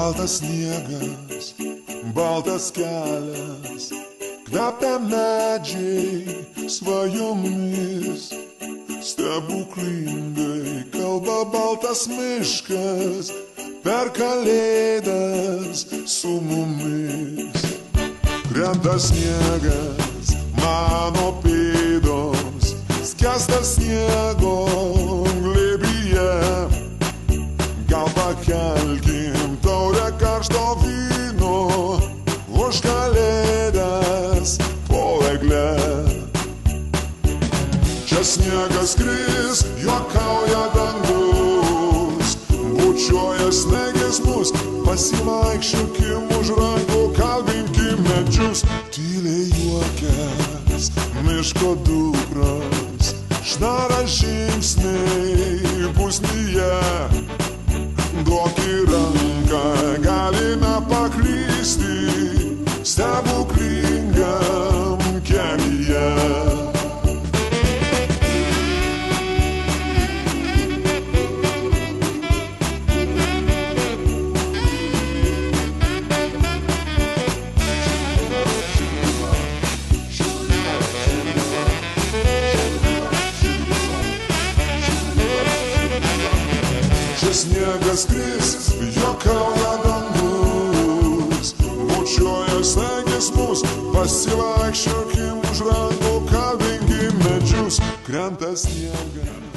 baltas sniegas, baltas kelias, kvepia medžiai svajomis. Stebuklingai kalba baltas miškas per kalėdas su mumis. Krenta sniegas mano pėdos, skęstas sniego glėbyje. Gal pakelkim taurę karšto vyno už kalėdas po egle. Čia sniegas kris, juokauja dangus, bučiuoja snegės mus, pasivaikščiokim už rankų, kalbinkim medžius. Tyliai juokias miško dukros, šnara žingsniai pusnyje. Duok į ranką, galime paklysti stebuklingam kelyje. Sniegas kris, juokauja dangus, bučiuoja snegės mus, pasivaikščiokim už rankų, kalbinkim medžius. Krenta sniegas.